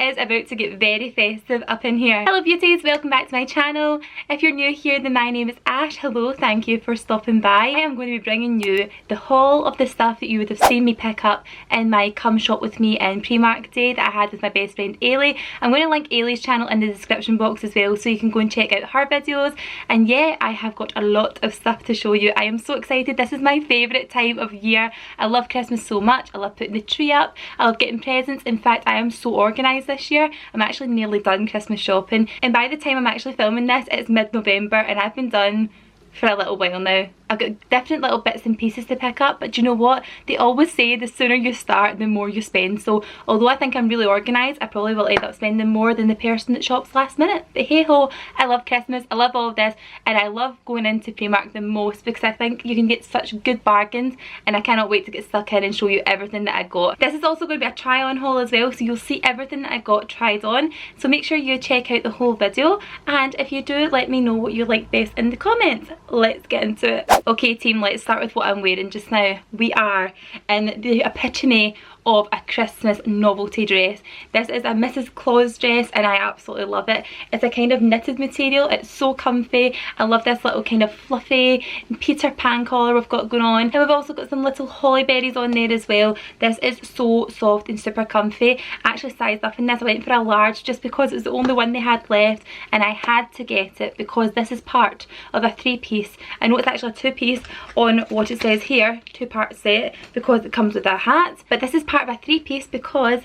is about to get very festive up in here. Hello beauties, welcome back to my channel. If you're new here, then my name is Ash. Hello, thank you for stopping by. I am going to be bringing you the haul of the stuff that you would have seen me pick up in my come shop with me in Primark day that I had with my best friend Ailey. I'm going to link Ailey's channel in the description box as well, so you can go and check out her videos. And yeah, I have got a lot of stuff to show you. I am so excited. This is my favourite time of year. I love Christmas so much. I love putting the tree up. I love getting presents. In fact, I am so organised this year. I'm actually nearly done Christmas shopping, and by the time I'm actually filming this, it's mid-November and I've been done for a little while now. I've got different little bits and pieces to pick up, but do you know what? They always say the sooner you start, the more you spend. So although I think I'm really organised, I probably will end up spending more than the person that shops last minute. But hey ho, I love Christmas, I love all of this, and I love going into Primark the most because I think you can get such good bargains, and I cannot wait to get stuck in and show you everything that I got. This is also going to be a try on haul as well, so you'll see everything that I got tried on. So make sure you check out the whole video, and if you do, let me know what you like best in the comments. Let's get into it. Okay team, let's start with what I'm wearing just now. We are in the epitome of a Christmas novelty dress. This is a Mrs. Claus dress and I absolutely love it. It's a kind of knitted material, it's so comfy. I love this little kind of fluffy Peter Pan collar we've got going on, and we've also got some little holly berries on there as well. This is so soft and super comfy. I actually sized up in this. I went for a large just because it was the only one they had left, and I had to get it because this is part of a 3-piece. I know it's actually a 2-piece on what it says here, 2-part set, because it comes with a hat, but this is part of a 3-piece because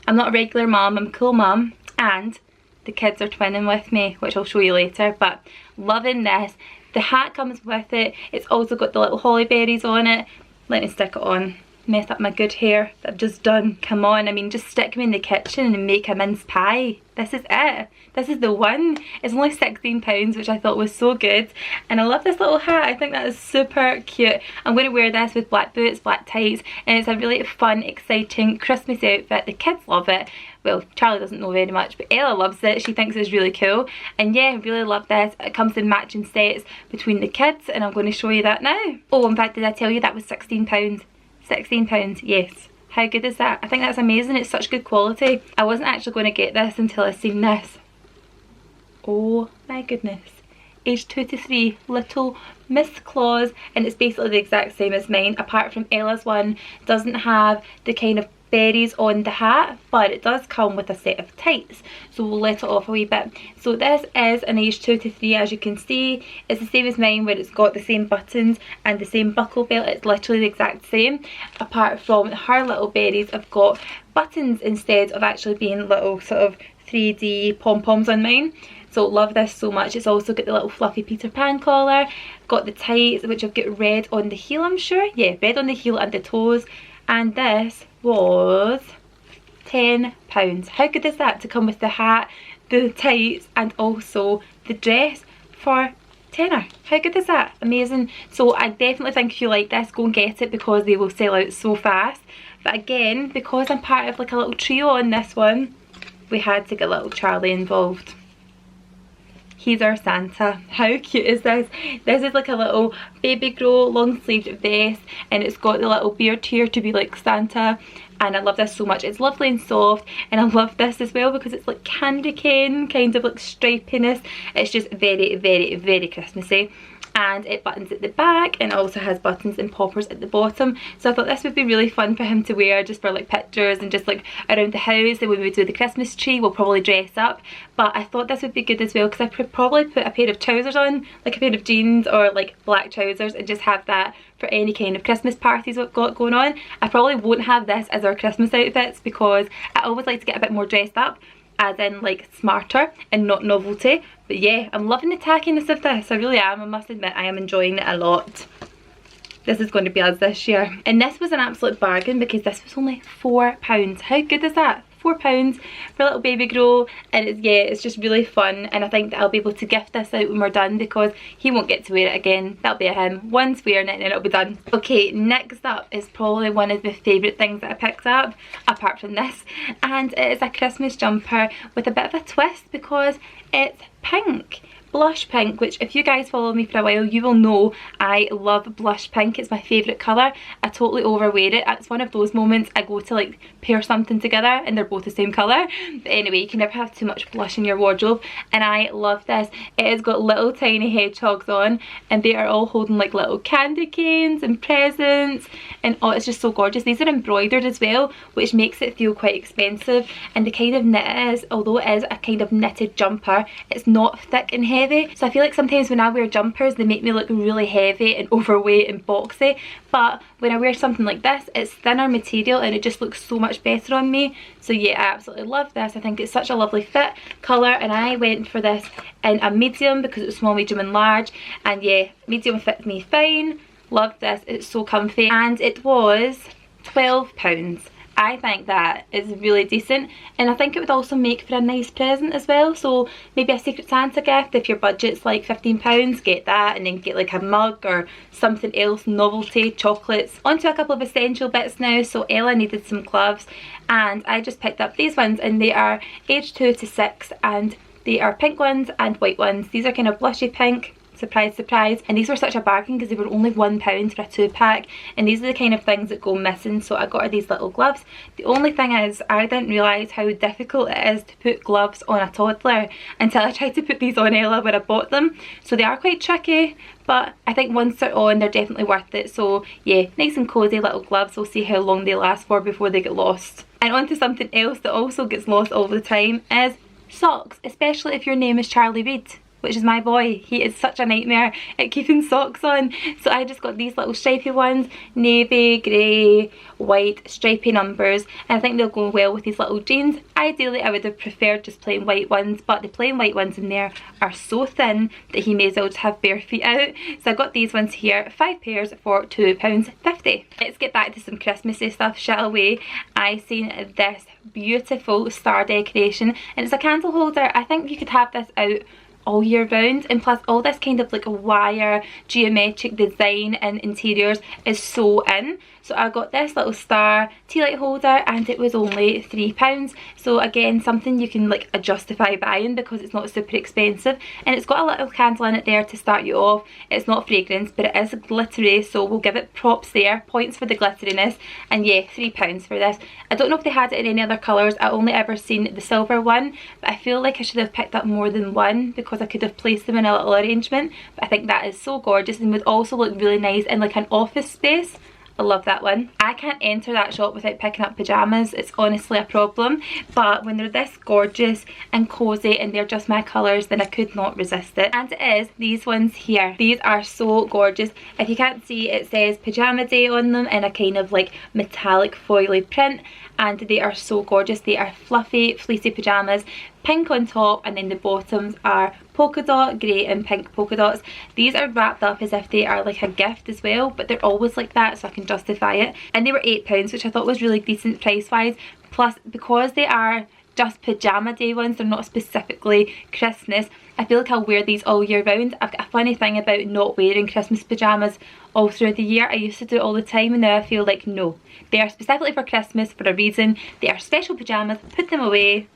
I'm not a regular mum, I'm a cool mum, and the kids are twinning with me, which I'll show you later. But loving this. The hat comes with it. It's also got the little holly berries on it. Let me stick it on. Mess up my good hair that I've just done. Come on, I mean, just stick me in the kitchen and make a mince pie. This is it. This is the one. It's only £16, which I thought was so good. And I love this little hat. I think that is super cute. I'm going to wear this with black boots, black tights, and it's a really fun, exciting Christmas outfit. The kids love it. Well, Charlie doesn't know very much, but Ella loves it. She thinks it's really cool. And yeah, I really love this. It comes in matching sets between the kids, and I'm going to show you that now. Oh, in fact, did I tell you that was £16? £16, yes. How good is that? I think that's amazing. It's such good quality. I wasn't actually going to get this until I seen this. Oh my goodness. Age 2 to 3, little Miss Claus, and it's basically the exact same as mine, apart from Ella's one doesn't have the kind of berries on the hat, but it does come with a set of tights, so we'll let it off a wee bit. So this is an age 2 to 3, as you can see. It's the same as mine, where it's got the same buttons and the same buckle belt. It's literally the exact same, apart from her little berries have got buttons instead of actually being little sort of 3D pom-poms on mine. So love this so much. It's also got the little fluffy Peter Pan collar, got the tights which have got red on the heel, I'm sure. Yeah, red on the heel and the toes. And this was £10. How good is that to come with the hat, the tights, and also the dress for £10? How good is that? Amazing. So I definitely think if you like this, go and get it because they will sell out so fast. But again, because I'm part of like a little trio on this one, we had to get little Charlie involved. He's our Santa. How cute is this? This is like a little baby grow long sleeved vest, and it's got the little beard here to be like Santa, and I love this so much. It's lovely and soft, and I love this as well because it's like candy cane, kind of like stripiness. It's just very, very, very Christmassy. And it buttons at the back and also has buttons and poppers at the bottom. So I thought this would be really fun for him to wear just for like pictures and just like around the house. And when we do the Christmas tree, we'll probably dress up. But I thought this would be good as well because I could probably put a pair of trousers on, like a pair of jeans or like black trousers, and just have that for any kind of Christmas parties we've got going on. I probably won't have this as our Christmas outfits because I always like to get a bit more dressed up, as in like smarter and not novelty. But yeah, I'm loving the tackiness of this. I really am. I must admit, I am enjoying it a lot. This is going to be us this year. And this was an absolute bargain because this was only £4. How good is that? £4 for a little baby grow, and it's, yeah, it's just really fun, and I think that I'll be able to gift this out when we're done because he won't get to wear it again. That'll be a him. Once wearing it and then it'll be done. Okay, next up is probably one of the favourite things that I picked up, apart from this, and it is a Christmas jumper with a bit of a twist because it's pink. blush pink, which if you guys follow me for a while you will know I love blush pink. It's my favourite colour. I totally overwear it. It's one of those moments I go to like pair something together and they're both the same colour. But anyway, you can never have too much blush in your wardrobe, and I love this. It has got little tiny hedgehogs on and they are all holding like little candy canes and presents, and oh, it's just so gorgeous. These are embroidered as well, which makes it feel quite expensive, and the kind of knit it is, although it is a kind of knitted jumper, it's not thick and heavy. So I feel like sometimes when I wear jumpers they make me look really heavy and overweight and boxy, but when I wear something like this it's thinner material and it just looks so much better on me. So yeah, I absolutely love this. I think it's such a lovely fit colour, and I went for this in a medium because it was small, medium and large, and yeah, medium fits me fine. Love this, it's so comfy, and it was £12. I think that is really decent, and I think it would also make for a nice present as well. So maybe a Secret Santa gift. If your budget's like £15, get that, and then get like a mug or something else, novelty, chocolates. On to a couple of essential bits now. So Ella needed some gloves and I just picked up these ones, and they are age 2 to 6 and they are pink ones and white ones. These are kind of blushy pink. Surprise, surprise. And these were such a bargain because they were only £1 for a 2-pack, and these are the kind of things that go missing, so I got her these little gloves. The only thing is I didn't realise how difficult it is to put gloves on a toddler until I tried to put these on Ella when I bought them. So they are quite tricky, but I think once they're on they're definitely worth it. So yeah, nice and cosy little gloves. We'll see how long they last for before they get lost. And on to something else that also gets lost all the time is socks, especially if your name is Charlie Reid, which is my boy. He is such a nightmare at keeping socks on. So I just got these little stripy ones, navy, grey, white, stripy numbers, and I think they'll go well with these little jeans. Ideally I would have preferred just plain white ones, but the plain white ones in there are so thin that he may as well just have bare feet out. So I got these ones here, 5 pairs for £2.50. Let's get back to some Christmassy stuff, shall we? I seen this beautiful star decoration, and it's a candle holder. I think you could have this out all year round, and plus all this kind of like wire geometric design and interiors is so in. So I got this little star tea light holder and it was only £3. So again, something you can like justify buying because it's not super expensive, and it's got a little candle in it there to start you off. It's not fragrance, but it is glittery, so we'll give it props there, points for the glitteriness. And yeah, £3 for this. I don't know if they had it in any other colours. I only ever seen the silver one, but I feel like I should have picked up more than one because I could have placed them in a little arrangement. But I think that is so gorgeous and would also look really nice in like an office space. I love that one. I can't enter that shop without picking up Pajamas. It's honestly a problem, but when they're this gorgeous and cozy and they're just my colours, then I could not resist it. And it is these ones here. These are so gorgeous. If you can't see, it says Pajama Day on them in a kind of like metallic foily print, and they are so gorgeous. They are fluffy, fleecy pyjamas, pink on top, and then the bottoms are polka dot, grey and pink polka dots. These are wrapped up as if they are like a gift as well, but they're always like that, so I can justify it. And they were £8, which I thought was really decent price wise. Plus, because they are just Pajama Day ones, they're not specifically Christmas, I feel like I'll wear these all year round. I've got a funny thing about not wearing Christmas pyjamas all through the year. I used to do it all the time, and now I feel like no, they are specifically for Christmas for a reason. They are special pyjamas, put them away.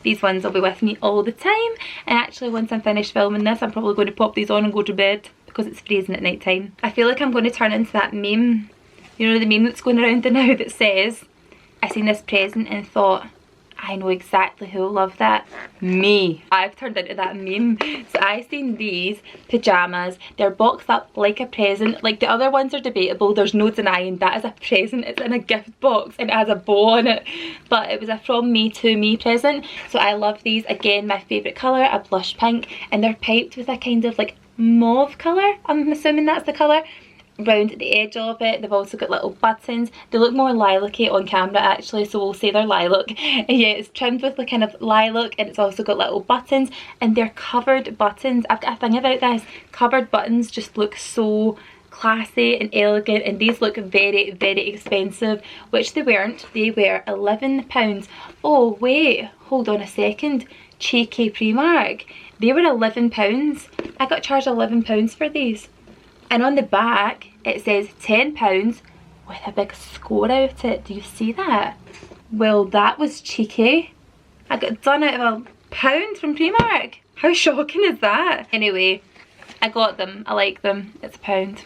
These ones will be with me all the time, and actually once I'm finished filming this I'm probably going to pop these on and go to bed because it's freezing at night time. I feel like I'm going to turn into that meme, you know, the meme that's going around now that says, I seen this present and thought, I know exactly who'll love that. Me. I've turned into that meme. So I seen these pyjamas. They're boxed up like a present. Like the other ones are debatable. There's no denying that is a present. It's in a gift box and it has a bow on it. But it was a from me to me present. So I love these. Again, my favourite colour, a blush pink. And they're piped with a kind of like mauve colour. I'm assuming that's the colour. Round the edge of it. They've also got little buttons. They look more lilac-y on camera actually, so we'll say they're lilac. And yeah, it's trimmed with the kind of lilac, and it's also got little buttons, and they're covered buttons. I've got a thing about this. Covered buttons just look so classy and elegant, and these look very, very expensive, which they weren't. They were £11. Oh wait, hold on a second. Cheeky Primark. They were £11. I got charged £11 for these. And on the back it says £10 with a big score out it. Do you see that? Well, that was cheeky. I got done out of £1 from Primark. How shocking is that? Anyway, I got them. I like them. It's £1.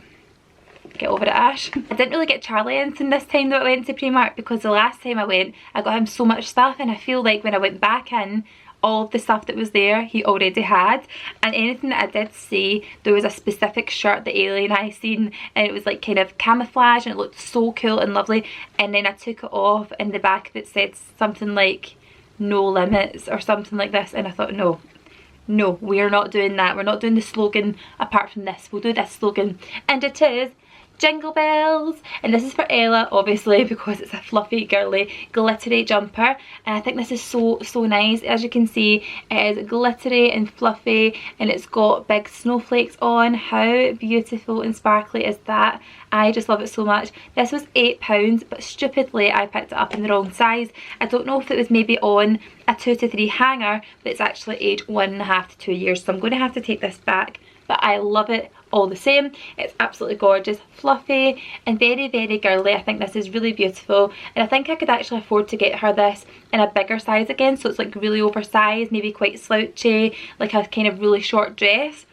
Get over it, Ash. I didn't really get Charlie anything this time that I went to Primark, because the last time I went, I got him so much stuff, and I feel like when I went back in, all of the stuff that was there he already had, and anything that I did see, there was a specific shirt that Ailey and I seen, and it was like kind of camouflage and it looked so cool and lovely, and then I took it off and the back of it said something like no limits or something like this, and I thought no, we're not doing that. We're not doing the slogan apart from this. We'll do this slogan, and it is Jingle Bells, and this is for Ella obviously because it's a fluffy girly glittery jumper, and I think this is so nice. As you can see, it is glittery and fluffy, and it's got big snowflakes on. How beautiful and sparkly is that? I just love it so much. This was £8, but stupidly I picked it up in the wrong size. I don't know if it was maybe on a 2 to 3 hanger, but it's actually aged 1.5 to 2 years, so I'm going to have to take this back. But I love it all the same. It's absolutely gorgeous, fluffy and very girly. I think this is really beautiful, and I think I could actually afford to get her this in a bigger size again, so it's like really oversized, maybe quite slouchy, like a kind of really short dress.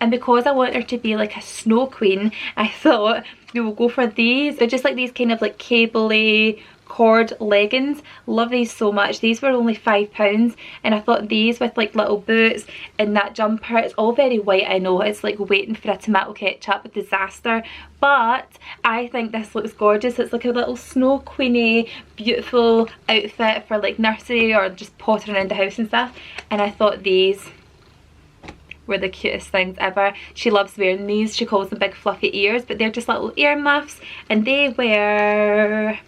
And because I want her to be like a snow queen, I thought we will go for these. They're just like these kind of like cable-y cord leggings. Love these so much. These were only £5, and I thought these with like little boots and that jumper, it's all very white, I know, it's like waiting for a tomato ketchup disaster, but I think this looks gorgeous. It's like a little snow queenie beautiful outfit for like nursery or just pottering around the house and stuff, and I thought these were the cutest things ever. She loves wearing these. She calls them big fluffy ears, but they're just little ear muffs, and they were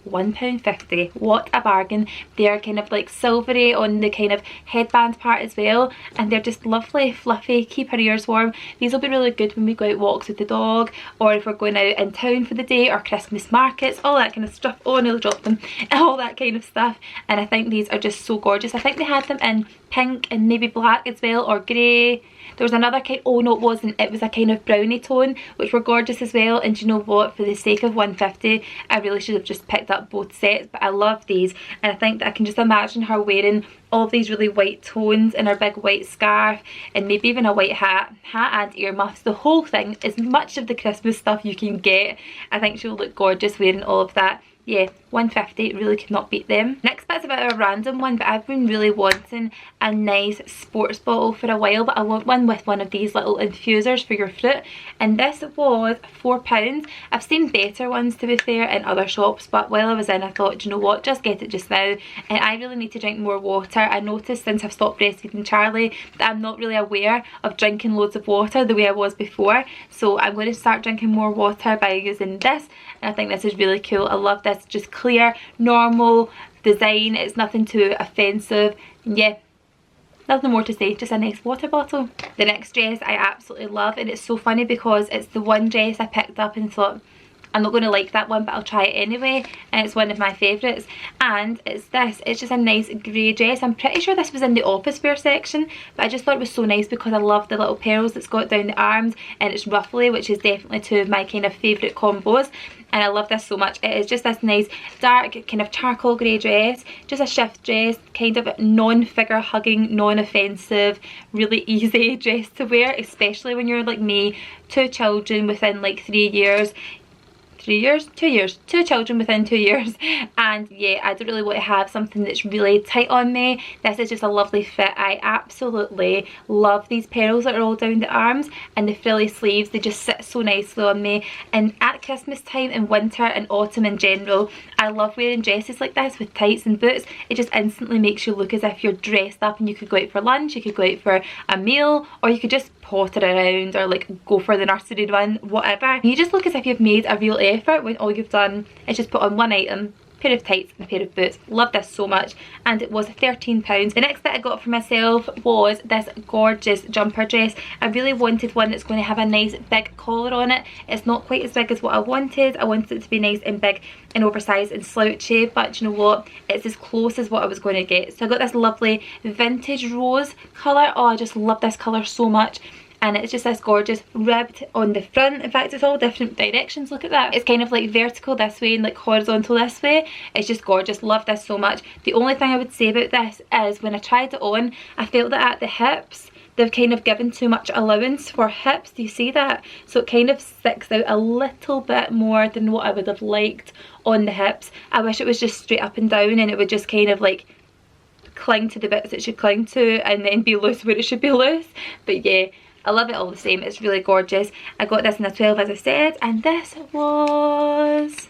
£1.50. What a bargain. They're kind of like silvery on the kind of headband part as well, and they're just lovely, fluffy, keep her ears warm. These will be really good when we go out walks with the dog, or if we're going out in town for the day, or Christmas markets, all that kind of stuff. Oh, I nearly dropped them. All that kind of stuff, and I think these are just so gorgeous. I think they had them in pink and navy black as well, or grey. There was another kind, oh no it wasn't, it was a kind of brownie tone, which were gorgeous as well. And you know what, for the sake of £1.50, I really should have just picked up both sets, but I love these, and I think that I can just imagine her wearing all of these really white tones and her big white scarf, and maybe even a white hat and earmuffs. The whole thing, as much of the Christmas stuff you can get. I think she'll look gorgeous wearing all of that. Yeah, £1.50, really could not beat them. Next bit's a bit of a random one, but I've been really wanting a nice sports bottle for a while, but I want one with one of these little infusers for your fruit, and this was £4. I've seen better ones, to be fair, in other shops, but while I was in I thought, do you know what, just get it just now. And I really need to drink more water. I noticed since I've stopped breastfeeding Charlie that I'm not really aware of drinking loads of water the way I was before, so I'm going to start drinking more water by using this, and I think this is really cool. I love this, just clear, normal design. It's nothing too offensive. Yeah, nothing more to say, just a nice water bottle. The next dress I absolutely love, and it's so funny because it's the one dress I picked up and thought, I'm not going to like that one, but I'll try it anyway, and it's one of my favourites, and it's this. It's just a nice grey dress. I'm pretty sure this was in the office wear section, but I just thought it was so nice because I love the little pearls that's got down the arms, and it's ruffly, which is definitely two of my kind of favourite combos, and I love this so much. It is just this nice dark kind of charcoal grey dress, just a shift dress, kind of non-figure hugging, non-offensive, really easy dress to wear, especially when you're like me, 2 children within like 3 years. 2 years, 2 children within 2 years, and yeah, I don't really want to have something that's really tight on me. This is just a lovely fit. I absolutely love these pearls that are all down the arms, and the frilly sleeves, they just sit so nicely on me. And at Christmas time and winter and autumn in general, I love wearing dresses like this with tights and boots. It just instantly makes you look as if you're dressed up, and you could go out for lunch, you could go out for a meal, or you could just potter around, or like go for the nursery run, whatever. You just look as if you've made a real effort when all you've done is just put on one item, pair of tights and a pair of boots. Love this so much, and it was £13. The next bit I got for myself was this gorgeous jumper dress. I really wanted one that's going to have a nice big collar on it. It's not quite as big as what I wanted. I wanted it to be nice and big and oversized and slouchy, but you know what, it's as close as what I was going to get. So I got this lovely vintage rose colour. Oh, I just love this colour so much. and it's just this gorgeous ribbed on the front. In fact, it's all different directions, look at that. It's kind of like vertical this way and like horizontal this way. It's just gorgeous, love this so much. The only thing I would say about this is when I tried it on, I felt that at the hips they've kind of given too much allowance for hips. Do you see that? So it kind of sticks out a little bit more than what I would have liked on the hips. I wish it was just straight up and down and it would just kind of like cling to the bits it should cling to and then be loose where it should be loose. But yeah, I love it all the same. It's really gorgeous. I got this in a 12 as I said, and this was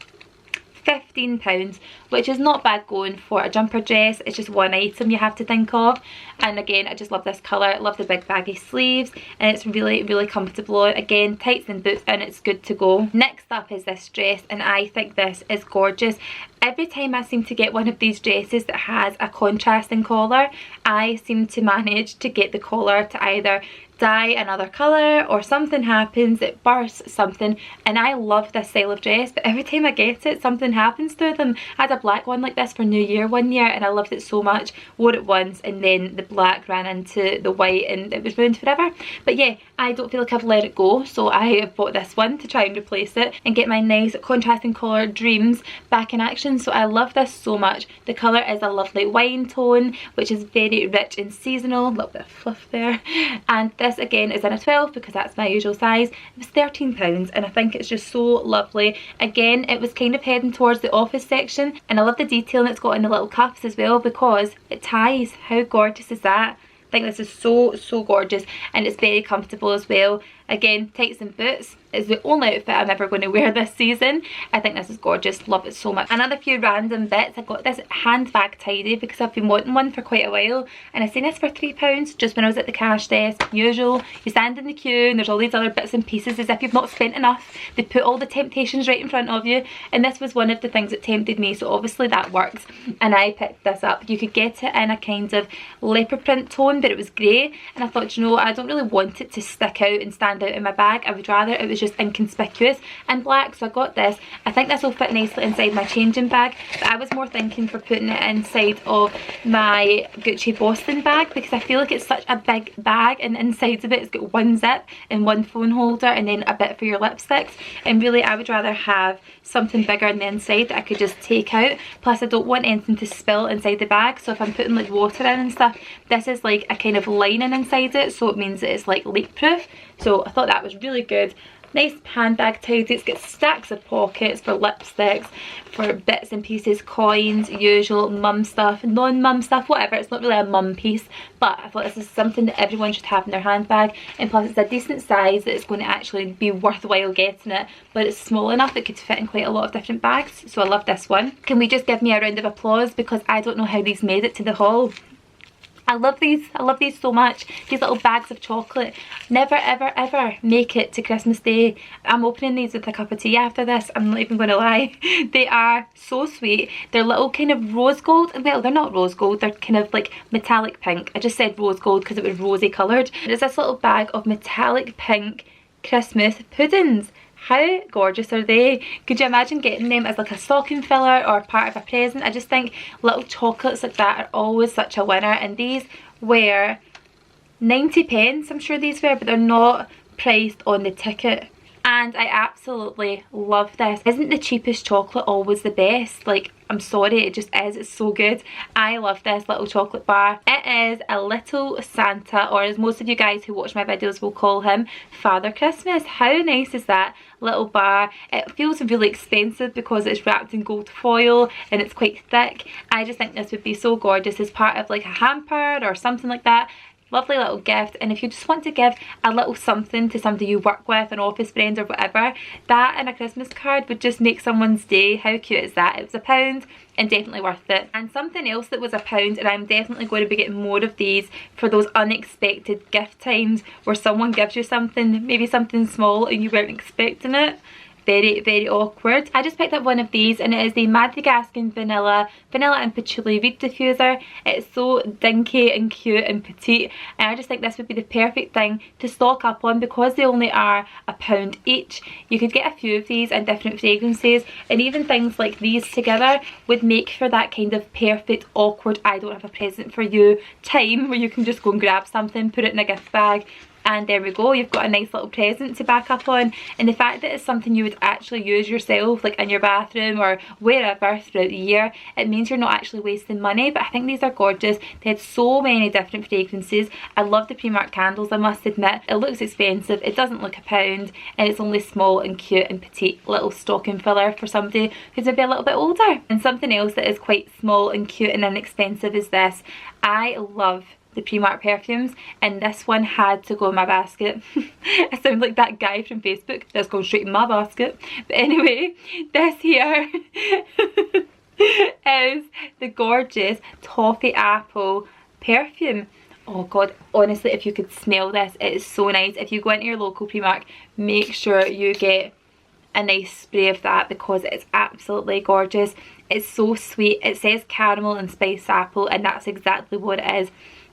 £15, which is not bad going for a jumper dress. It's just one item you have to think of, and again I just love this colour. I love the big baggy sleeves and it's really comfortable. Again, tights and boots and it's good to go. Next up is this dress, and I think this is gorgeous. Every time I seem to get one of these dresses that has a contrasting collar, I seem to manage to get the collar to either dye another colour or something happens, it bursts something, and I love this style of dress, but every time I get it something happens to them. I had a black one like this for New Year one year and I loved it so much, wore it once and then the black ran into the white and it was ruined forever. But yeah, I don't feel like I've let it go, so I have bought this one to try and replace it and get my nice contrasting colour dreams back in action. So I love this so much. The colour is a lovely wine tone which is very rich and seasonal, a little bit of fluff there, and this again is in a 12 because that's my usual size. It was £13 and I think it's just so lovely. Again, it was kind of heading towards the office section, and I love the detailing it's got in the little cuffs as well because it ties. How gorgeous is that? I think this is so gorgeous, and it's very comfortable as well. Again, tights and boots is the only outfit I'm ever going to wear this season. I think this is gorgeous, love it so much. Another few random bits. I got this handbag tidy because I've been wanting one for quite a while, and I seen this for £3 just when I was at the cash desk. Usual, you stand in the queue and there's all these other bits and pieces as if you've not spent enough. They put all the temptations right in front of you, and this was one of the things that tempted me, so obviously that works and I picked this up. You could get it in a kind of leopard print tone, but it was grey, and I thought, you know, I don't really want it to stick out and stand out in my bag. I would rather it was just inconspicuous and black, so I got this. I think this will fit nicely inside my changing bag, but I was more thinking for putting it inside of my Gucci Boston bag because I feel like it's such a big bag, and inside of it it's got one zip and one phone holder and then a bit for your lipsticks, and really I would rather have something bigger on the inside that I could just take out. Plus I don't want anything to spill inside the bag, so if I'm putting like water in and stuff, this is like a kind of lining inside it, so it means that it's like leak proof. So I thought that was really good. Nice handbag tidy. It's got stacks of pockets for lipsticks, for bits and pieces, coins, usual mum stuff, non-mum stuff, whatever. It's not really a mum piece, but I thought this is something that everyone should have in their handbag, and plus it's a decent size that it's going to actually be worthwhile getting it, but it's small enough it could fit in quite a lot of different bags, so I love this one. Can we just give me a round of applause because I don't know how these made it to the haul. I love these so much. These little bags of chocolate. Never ever make it to Christmas Day. I'm opening these with a cup of tea after this, I'm not even going to lie. They are so sweet. They're little kind of rose gold. Well, they're not rose gold, they're kind of like metallic pink. I just said rose gold because it was rosy coloured. It's this little bag of metallic pink Christmas puddings. How gorgeous are they? Could you imagine getting them as like a stocking filler or part of a present? I just think little chocolates like that are always such a winner, and these were 90p, I'm sure these were, but they're not priced on the ticket. And I absolutely love this. Isn't the cheapest chocolate always the best? Like, I'm sorry, it just is. It's so good. I love this little chocolate bar. It is a little Santa, or as most of you guys who watch my videos will call him, Father Christmas. How nice is that little bar? It feels really expensive because it's wrapped in gold foil and it's quite thick. I just think this would be so gorgeous as part of like a hamper or something like that. Lovely little gift, and if you just want to give a little something to somebody you work with, an office friend or whatever, that and a Christmas card would just make someone's day. How cute is that? It was £1 and definitely worth it. And something else that was £1, and I'm definitely going to be getting more of these for those unexpected gift times where someone gives you something, maybe something small and you weren't expecting it. Very awkward. I just picked up one of these, and it is the Madagascan vanilla and patchouli reed diffuser. It's so dinky and cute and petite, and I just think this would be the perfect thing to stock up on because they only are £1 each. You could get a few of these and different fragrances, and even things like these together would make for that kind of perfect awkward I don't have a present for you time where you can just go and grab something, put it in a gift bag. and there we go, you've got a nice little present to back up on. And the fact that it's something you would actually use yourself, like in your bathroom or wherever throughout the year, it means you're not actually wasting money. But I think these are gorgeous. They had so many different fragrances. I love the Primark candles, I must admit. It looks expensive, it doesn't look £1, and it's only small and cute and petite little stocking filler for somebody who's maybe a little bit older. And something else that is quite small and cute and inexpensive is this. I love the Primark perfumes, and this one had to go in my basket. I sound like that guy from Facebook that's going straight in my basket. But anyway, this here is the gorgeous Toffee Apple perfume. Oh god, honestly, if you could smell this, it is so nice. If you go into your local Primark, make sure you get a nice spray of that because it's absolutely gorgeous. It's so sweet. It says caramel and spiced apple, and that's exactly what it is.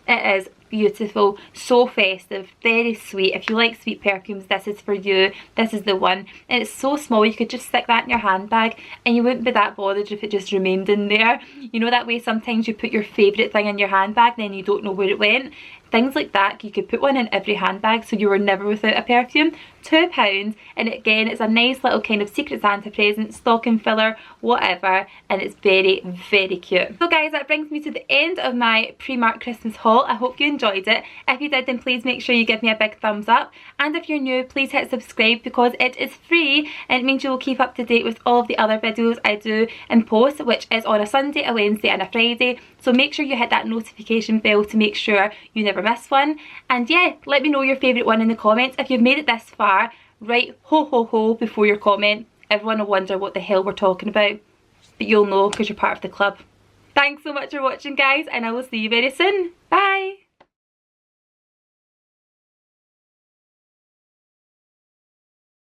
It is beautiful, so festive, very sweet. If you like sweet perfumes, this is for you. This is the one. And it's so small, you could just stick that in your handbag and you wouldn't be that bothered if it just remained in there. You know that way sometimes you put your favourite thing in your handbag and then you don't know where it went? Things like that, you could put one in every handbag so you were never without a perfume. £2, and again, it's a nice little kind of Secret Santa present, stocking filler, whatever, and it's very, very cute. So guys, that brings me to the end of my Primark Christmas haul. I hope you enjoyed it. If you did, then please make sure you give me a big thumbs up, and if you're new, please hit subscribe because it is free and it means you will keep up to date with all of the other videos I do and post, which is on a Sunday, a Wednesday and a Friday. So make sure you hit that notification bell to make sure you never miss one. And yeah, let me know your favourite one in the comments. If you've made it this far, write ho ho ho before your comment. Everyone will wonder what the hell we're talking about, but you'll know because you're part of the club. Thanks so much for watching guys, and I will see you very soon. Bye!